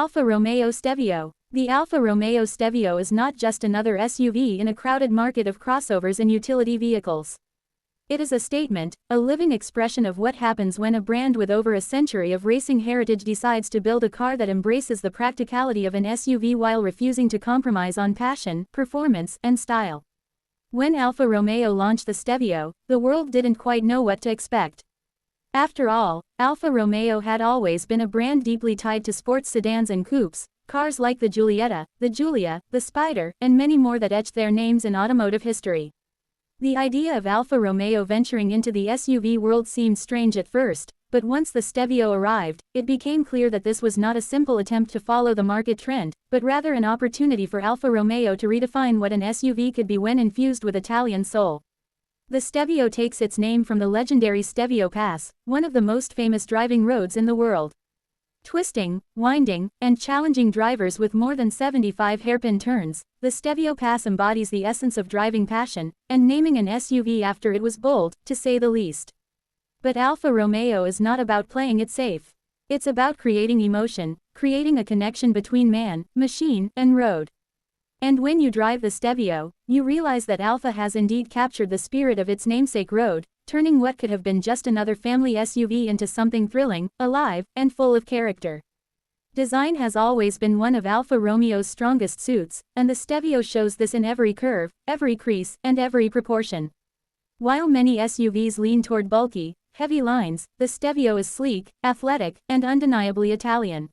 Alfa Romeo Stelvio. The Alfa Romeo Stelvio is not just another SUV in a crowded market of crossovers and utility vehicles. It is a statement, a living expression of what happens when a brand with over a century of racing heritage decides to build a car that embraces the practicality of an SUV while refusing to compromise on passion, performance, and style. When Alfa Romeo launched the Stelvio, the world didn't quite know what to expect. After all, Alfa Romeo had always been a brand deeply tied to sports sedans and coupes, cars like the Giulietta, the Giulia, the Spider, and many more that etched their names in automotive history. The idea of Alfa Romeo venturing into the SUV world seemed strange at first, but once the Stelvio arrived, it became clear that this was not a simple attempt to follow the market trend, but rather an opportunity for Alfa Romeo to redefine what an SUV could be when infused with Italian soul. The Stelvio takes its name from the legendary Stelvio Pass, one of the most famous driving roads in the world. Twisting, winding, and challenging drivers with more than 75 hairpin turns, the Stelvio Pass embodies the essence of driving passion, and naming an SUV after it was bold, to say the least. But Alfa Romeo is not about playing it safe. It's about creating emotion, creating a connection between man, machine, and road. And when you drive the Stelvio, you realize that Alfa has indeed captured the spirit of its namesake road, turning what could have been just another family SUV into something thrilling, alive, and full of character. Design has always been one of Alfa Romeo's strongest suits, and the Stelvio shows this in every curve, every crease, and every proportion. While many SUVs lean toward bulky, heavy lines, the Stelvio is sleek, athletic, and undeniably Italian.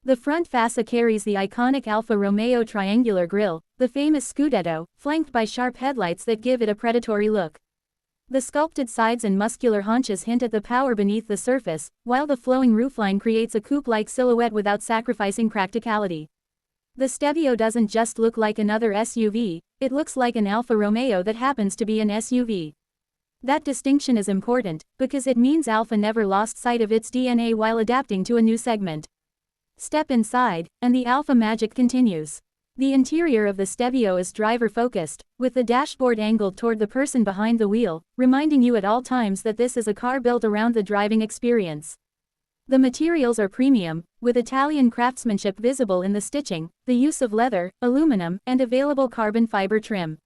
The front fascia carries the iconic Alfa Romeo triangular grille, the famous Scudetto, flanked by sharp headlights that give it a predatory look. The sculpted sides and muscular haunches hint at the power beneath the surface, while the flowing roofline creates a coupe-like silhouette without sacrificing practicality. The Stelvio doesn't just look like another SUV, it looks like an Alfa Romeo that happens to be an SUV. That distinction is important, because it means Alfa never lost sight of its DNA while adapting to a new segment. Step inside, and the Alfa magic continues. The interior of the Stelvio is driver-focused, with the dashboard angled toward the person behind the wheel, reminding you at all times that this is a car built around the driving experience. The materials are premium, with Italian craftsmanship visible in the stitching, the use of leather, aluminum, and available carbon fiber trim.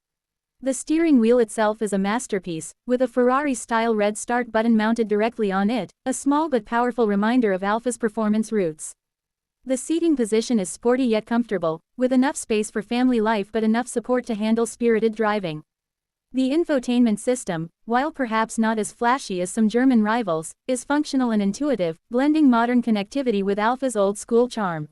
The steering wheel itself is a masterpiece, with a Ferrari-style red start button mounted directly on it, a small but powerful reminder of Alfa's performance roots. The seating position is sporty yet comfortable, with enough space for family life but enough support to handle spirited driving. The infotainment system, while perhaps not as flashy as some German rivals, is functional and intuitive, blending modern connectivity with Alfa's old-school charm.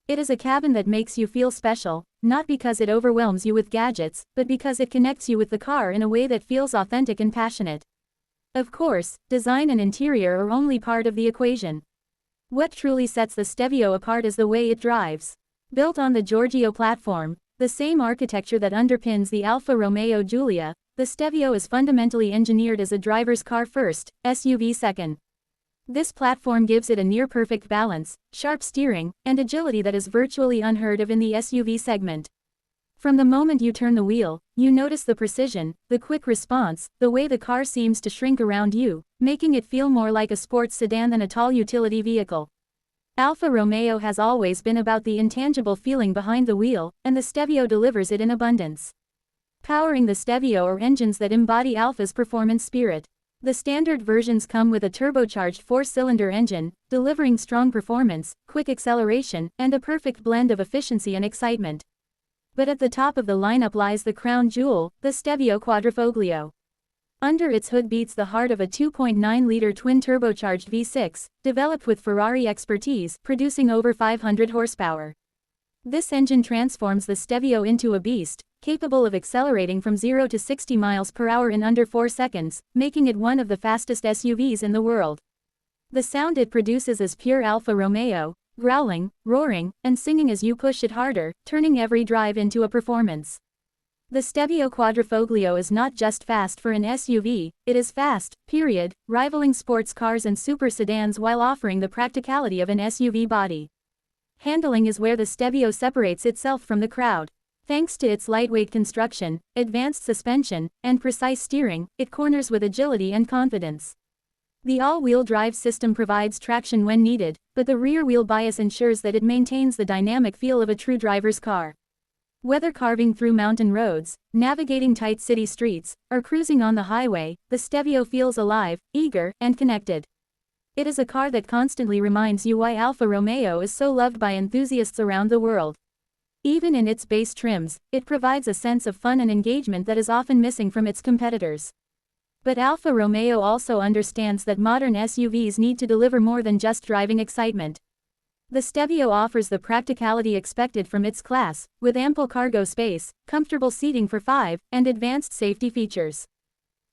It is a cabin that makes you feel special, not because it overwhelms you with gadgets, but because it connects you with the car in a way that feels authentic and passionate. Of course, design and interior are only part of the equation. What truly sets the Stelvio apart is the way it drives. Built on the Giorgio platform, the same architecture that underpins the Alfa Romeo Giulia, the Stelvio is fundamentally engineered as a driver's car first, SUV second. This platform gives it a near-perfect balance, sharp steering, and agility that is virtually unheard of in the SUV segment. From the moment you turn the wheel, you notice the precision, the quick response, the way the car seems to shrink around you, making it feel more like a sports sedan than a tall utility vehicle. Alfa Romeo has always been about the intangible feeling behind the wheel, and the Stelvio delivers it in abundance. Powering the Stelvio are engines that embody Alfa's performance spirit. The standard versions come with a turbocharged 4-cylinder engine, delivering strong performance, quick acceleration, and a perfect blend of efficiency and excitement. But at the top of the lineup lies the crown jewel, the Stelvio Quadrifoglio. Under its hood beats the heart of a 2.9-liter twin-turbocharged V6, developed with Ferrari expertise, producing over 500 horsepower. This engine transforms the Stelvio into a beast, capable of accelerating from 0 to 60 miles per hour in under 4 seconds, making it one of the fastest SUVs in the world. The sound it produces is pure Alfa Romeo, growling, roaring, and singing as you push it harder, turning every drive into a performance. The Stelvio Quadrifoglio is not just fast for an SUV, it is fast, period, rivaling sports cars and super sedans while offering the practicality of an SUV body. Handling is where the Stelvio separates itself from the crowd. Thanks to its lightweight construction, advanced suspension, and precise steering, it corners with agility and confidence. The all-wheel drive system provides traction when needed, but the rear-wheel bias ensures that it maintains the dynamic feel of a true driver's car. Whether carving through mountain roads, navigating tight city streets, or cruising on the highway, the Stelvio feels alive, eager, and connected. It is a car that constantly reminds you why Alfa Romeo is so loved by enthusiasts around the world. Even in its base trims, it provides a sense of fun and engagement that is often missing from its competitors. But Alfa Romeo also understands that modern SUVs need to deliver more than just driving excitement. The Stelvio offers the practicality expected from its class, with ample cargo space, comfortable seating for 5, and advanced safety features.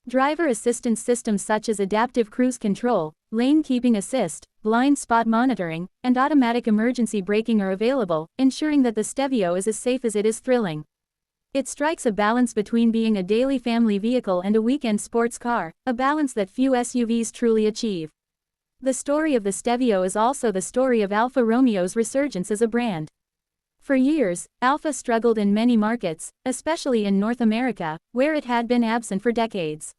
Driver assistance systems such as adaptive cruise control, lane keeping assist, blind spot monitoring, and automatic emergency braking are available, ensuring that the Stelvio is as safe as it is thrilling. It strikes a balance between being a daily family vehicle and a weekend sports car, a balance that few SUVs truly achieve. The story of the Stelvio is also the story of Alfa Romeo's resurgence as a brand. For years, Alfa struggled in many markets, especially in North America, where it had been absent for decades.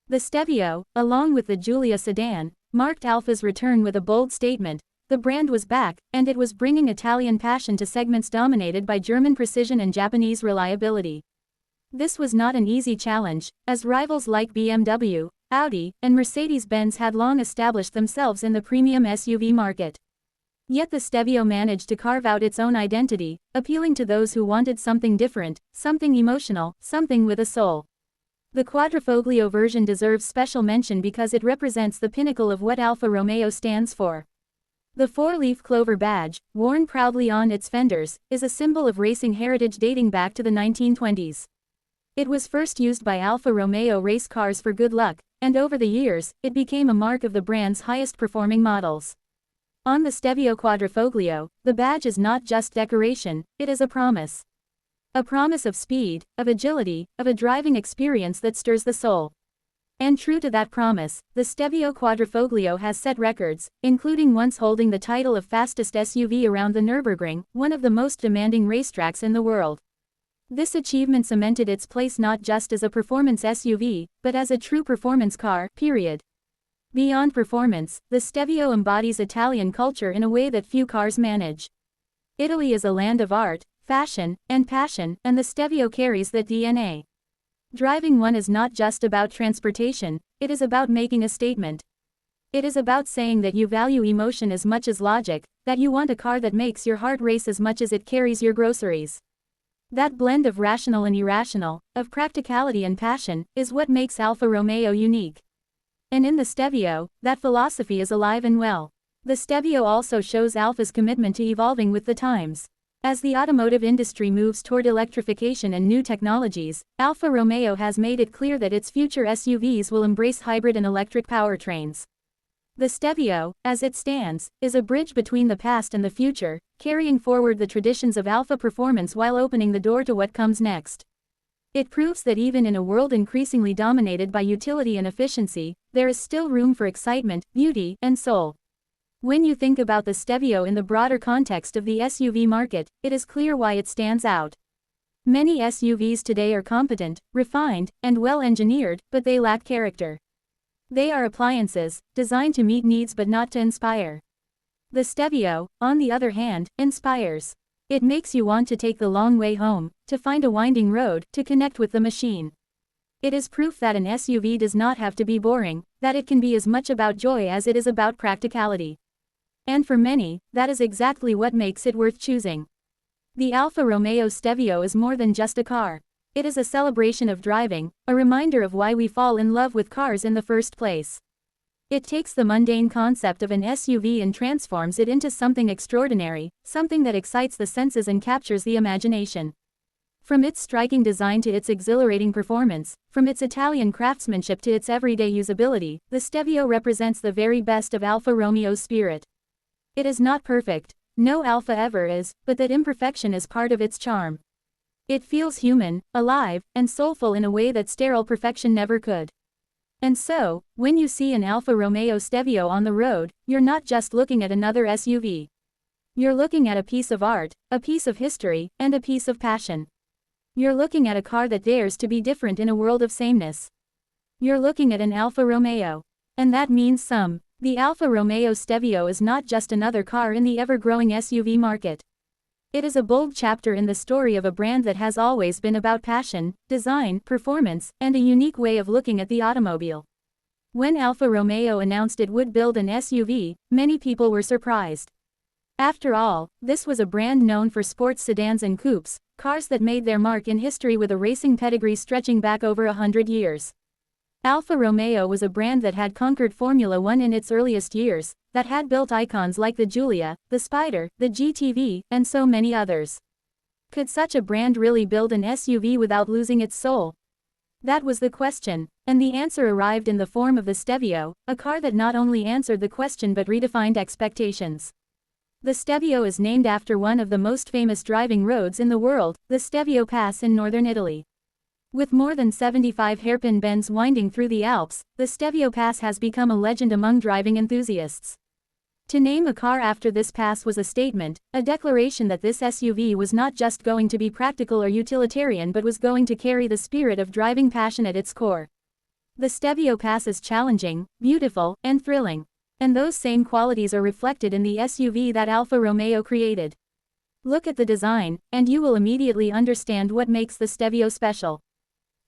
The Stelvio, along with the Giulia sedan, marked Alfa's return with a bold statement: the brand was back, and it was bringing Italian passion to segments dominated by German precision and Japanese reliability. This was not an easy challenge, as rivals like BMW, Audi, and Mercedes-Benz had long established themselves in the premium SUV market. Yet the Stelvio managed to carve out its own identity, appealing to those who wanted something different, something emotional, something with a soul. The Quadrifoglio version deserves special mention because it represents the pinnacle of what Alfa Romeo stands for. The four-leaf clover badge, worn proudly on its fenders, is a symbol of racing heritage dating back to the 1920s. It was first used by Alfa Romeo race cars for good luck, and over the years, it became a mark of the brand's highest-performing models. On the Stelvio Quadrifoglio, the badge is not just decoration, it is a promise. A promise of speed, of agility, of a driving experience that stirs the soul. And true to that promise, the Stelvio Quadrifoglio has set records, including once holding the title of fastest SUV around the Nürburgring, one of the most demanding racetracks in the world. This achievement cemented its place not just as a performance SUV, but as a true performance car, period. Beyond performance, the Stelvio embodies Italian culture in a way that few cars manage. Italy is a land of art, fashion, and passion, and the Stelvio carries that DNA. Driving one is not just about transportation, it is about making a statement. It is about saying that you value emotion as much as logic, that you want a car that makes your heart race as much as it carries your groceries. That blend of rational and irrational, of practicality and passion, is what makes Alfa Romeo unique. And in the Stelvio, that philosophy is alive and well. The Stelvio also shows Alfa's commitment to evolving with the times. As the automotive industry moves toward electrification and new technologies, Alfa Romeo has made it clear that its future SUVs will embrace hybrid and electric powertrains. The Stelvio, as it stands, is a bridge between the past and the future, carrying forward the traditions of Alfa performance while opening the door to what comes next. It proves that even in a world increasingly dominated by utility and efficiency, there is still room for excitement, beauty, and soul. When you think about the Stelvio in the broader context of the SUV market, it is clear why it stands out. Many SUVs today are competent, refined, and well-engineered, but they lack character. They are appliances, designed to meet needs but not to inspire. The Stelvio, on the other hand, inspires. It makes you want to take the long way home, to find a winding road, to connect with the machine. It is proof that an SUV does not have to be boring, that it can be as much about joy as it is about practicality. And for many, that is exactly what makes it worth choosing. The Alfa Romeo Stelvio is more than just a car. It is a celebration of driving, a reminder of why we fall in love with cars in the first place. It takes the mundane concept of an SUV and transforms it into something extraordinary, something that excites the senses and captures the imagination. From its striking design to its exhilarating performance, from its Italian craftsmanship to its everyday usability, the Stelvio represents the very best of Alfa Romeo's spirit. It is not perfect, no Alfa ever is, but that imperfection is part of its charm. It feels human, alive, and soulful in a way that sterile perfection never could. And so, when you see an Alfa Romeo Stelvio on the road, you're not just looking at another SUV. You're looking at a piece of art, a piece of history, and a piece of passion. You're looking at a car that dares to be different in a world of sameness. You're looking at an Alfa Romeo. And that means some. The Alfa Romeo Stelvio is not just another car in the ever-growing SUV market. It is a bold chapter in the story of a brand that has always been about passion, design, performance, and a unique way of looking at the automobile. When Alfa Romeo announced it would build an SUV, many people were surprised. After all, this was a brand known for sports sedans and coupes, cars that made their mark in history with a racing pedigree stretching back over 100 years. Alfa Romeo was a brand that had conquered Formula One in its earliest years, that had built icons like the Giulia, the Spider, the GTV, and so many others. Could such a brand really build an SUV without losing its soul? That was the question, and the answer arrived in the form of the Stelvio, a car that not only answered the question but redefined expectations. The Stelvio is named after one of the most famous driving roads in the world, the Stelvio Pass in northern Italy. With more than 75 hairpin bends winding through the Alps, the Stelvio Pass has become a legend among driving enthusiasts. To name a car after this pass was a statement, a declaration that this SUV was not just going to be practical or utilitarian but was going to carry the spirit of driving passion at its core. The Stelvio Pass is challenging, beautiful, and thrilling. And those same qualities are reflected in the SUV that Alfa Romeo created. Look at the design, and you will immediately understand what makes the Stelvio special.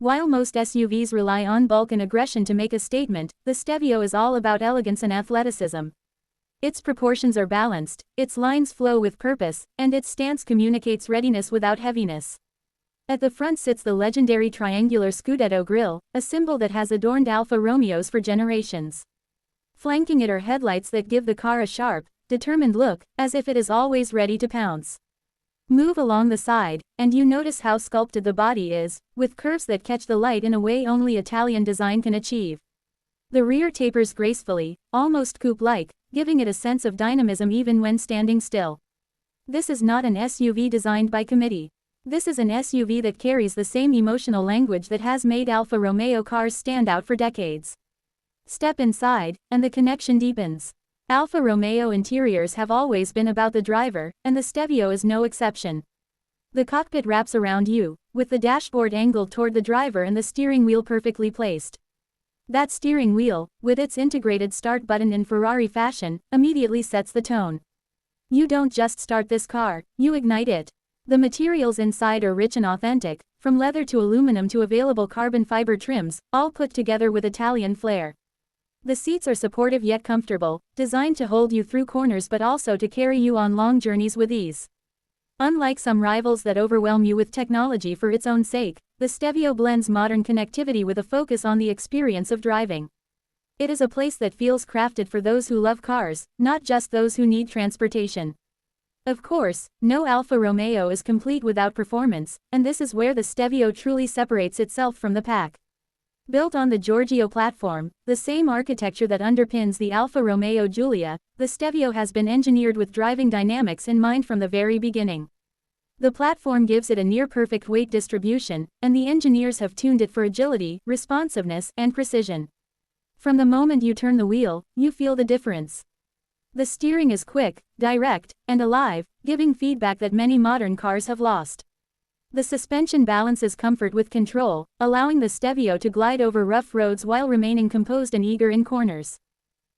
While most SUVs rely on bulk and aggression to make a statement, the Stelvio is all about elegance and athleticism. Its proportions are balanced, its lines flow with purpose, and its stance communicates readiness without heaviness. At the front sits the legendary triangular Scudetto grille, a symbol that has adorned Alfa Romeos for generations. Flanking it are headlights that give the car a sharp, determined look, as if it is always ready to pounce. Move along the side, and you notice how sculpted the body is, with curves that catch the light in a way only Italian design can achieve. The rear tapers gracefully, almost coupe-like, giving it a sense of dynamism even when standing still. This is not an SUV designed by committee. This is an SUV that carries the same emotional language that has made Alfa Romeo cars stand out for decades. Step inside, and the connection deepens. Alfa Romeo interiors have always been about the driver, and the Stelvio is no exception. The cockpit wraps around you, with the dashboard angled toward the driver and the steering wheel perfectly placed. That steering wheel, with its integrated start button in Ferrari fashion, immediately sets the tone. You don't just start this car, you ignite it. The materials inside are rich and authentic, from leather to aluminum to available carbon fiber trims, all put together with Italian flair. The seats are supportive yet comfortable, designed to hold you through corners but also to carry you on long journeys with ease. Unlike some rivals that overwhelm you with technology for its own sake, the Stelvio blends modern connectivity with a focus on the experience of driving. It is a place that feels crafted for those who love cars, not just those who need transportation. Of course, no Alfa Romeo is complete without performance, and this is where the Stelvio truly separates itself from the pack. Built on the Giorgio platform, the same architecture that underpins the Alfa Romeo Giulia, the Stelvio has been engineered with driving dynamics in mind from the very beginning. The platform gives it a near-perfect weight distribution, and the engineers have tuned it for agility, responsiveness, and precision. From the moment you turn the wheel, you feel the difference. The steering is quick, direct, and alive, giving feedback that many modern cars have lost. The suspension balances comfort with control, allowing the Stelvio to glide over rough roads while remaining composed and eager in corners.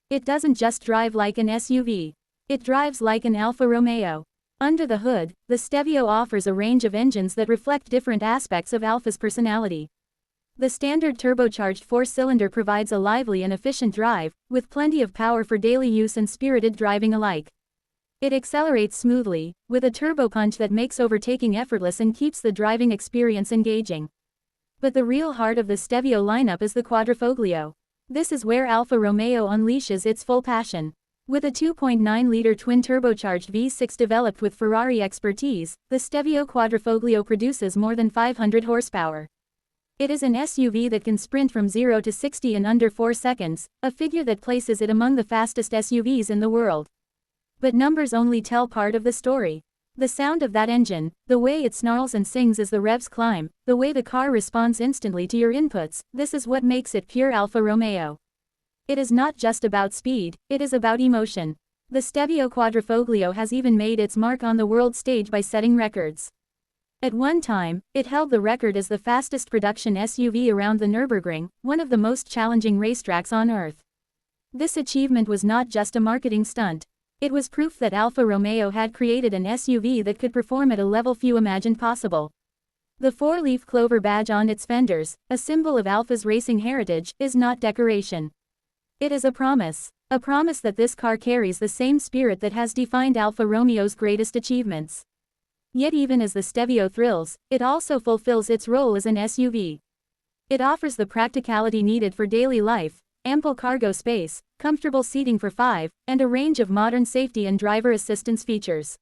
It doesn't just drive like an SUV. It drives like an Alfa Romeo. Under the hood, the Stelvio offers a range of engines that reflect different aspects of Alfa's personality. The standard turbocharged four-cylinder provides a lively and efficient drive, with plenty of power for daily use and spirited driving alike. It accelerates smoothly, with a turbo punch that makes overtaking effortless and keeps the driving experience engaging. But the real heart of the Stelvio lineup is the Quadrifoglio. This is where Alfa Romeo unleashes its full passion. With a 2.9-liter twin-turbocharged V6 developed with Ferrari expertise, the Stelvio Quadrifoglio produces more than 500 horsepower. It is an SUV that can sprint from 0 to 60 in under 4 seconds, a figure that places it among the fastest SUVs in the world. But numbers only tell part of the story. The sound of that engine, the way it snarls and sings as the revs climb, the way the car responds instantly to your inputs, this is what makes it pure Alfa Romeo. It is not just about speed, it is about emotion. The Stelvio Quadrifoglio has even made its mark on the world stage by setting records. At one time, it held the record as the fastest production SUV around the Nürburgring, one of the most challenging racetracks on Earth. This achievement was not just a marketing stunt. It was proof that Alfa Romeo had created an SUV that could perform at a level few imagined possible. The four-leaf clover badge on its fenders, a symbol of Alfa's racing heritage, is not decoration. It is a promise that this car carries the same spirit that has defined Alfa Romeo's greatest achievements. Yet even as the Stelvio thrills, it also fulfills its role as an SUV. It offers the practicality needed for daily life, ample cargo space, comfortable seating for 5, and a range of modern safety and driver assistance features.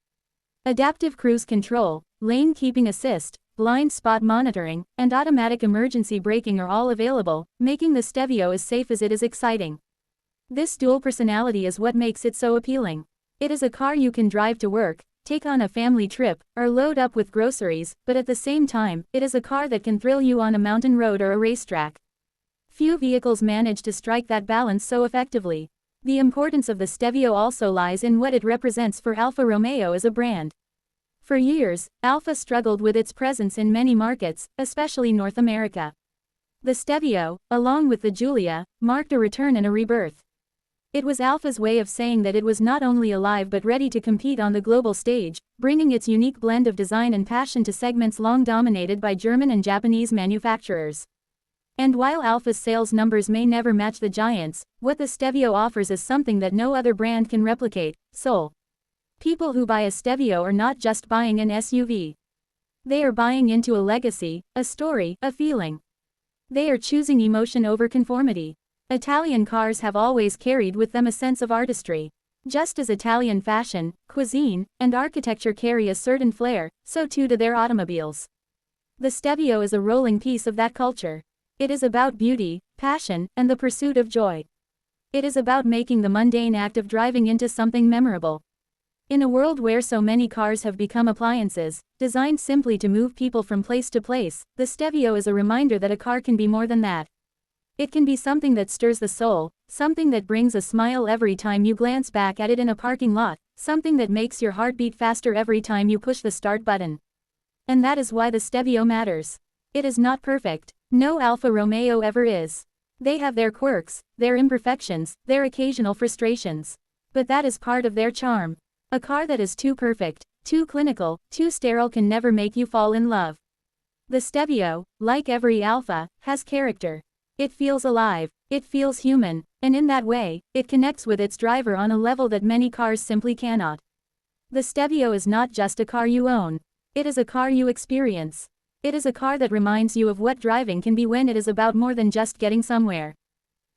Adaptive cruise control, lane keeping assist, blind spot monitoring, and automatic emergency braking are all available, making the Stelvio as safe as it is exciting. This dual personality is what makes it so appealing. It is a car you can drive to work, take on a family trip, or load up with groceries, but at the same time, it is a car that can thrill you on a mountain road or a racetrack. Few vehicles manage to strike that balance so effectively. The importance of the Stelvio also lies in what it represents for Alfa Romeo as a brand. For years, Alfa struggled with its presence in many markets, especially North America. The Stelvio, along with the Giulia, marked a return and a rebirth. It was Alfa's way of saying that it was not only alive but ready to compete on the global stage, bringing its unique blend of design and passion to segments long dominated by German and Japanese manufacturers. And while Alfa's sales numbers may never match the giants, what the Stelvio offers is something that no other brand can replicate: soul. People who buy a Stelvio are not just buying an SUV. They are buying into a legacy, a story, a feeling. They are choosing emotion over conformity. Italian cars have always carried with them a sense of artistry. Just as Italian fashion, cuisine, and architecture carry a certain flair, so too do their automobiles. The Stelvio is a rolling piece of that culture. It is about beauty, passion, and the pursuit of joy. It is about making the mundane act of driving into something memorable. In a world where so many cars have become appliances, designed simply to move people from place to place, the Stelvio is a reminder that a car can be more than that. It can be something that stirs the soul, something that brings a smile every time you glance back at it in a parking lot, something that makes your heart beat faster every time you push the start button. And that is why the Stelvio matters. It is not perfect. No Alfa Romeo ever is. They have their quirks, their imperfections, their occasional frustrations. But that is part of their charm. A car that is too perfect, too clinical, too sterile can never make you fall in love. The Stelvio, like every Alfa, has character. It feels alive, it feels human, and in that way, it connects with its driver on a level that many cars simply cannot. The Stelvio is not just a car you own. It is a car you experience. It is a car that reminds you of what driving can be when it is about more than just getting somewhere.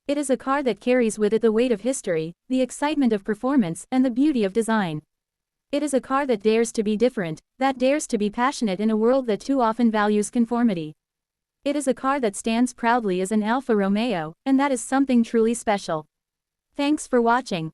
It is a car that carries with it the weight of history, the excitement of performance, and the beauty of design. It is a car that dares to be different, that dares to be passionate in a world that too often values conformity. It is a car that stands proudly as an Alfa Romeo, and that is something truly special. Thanks for watching.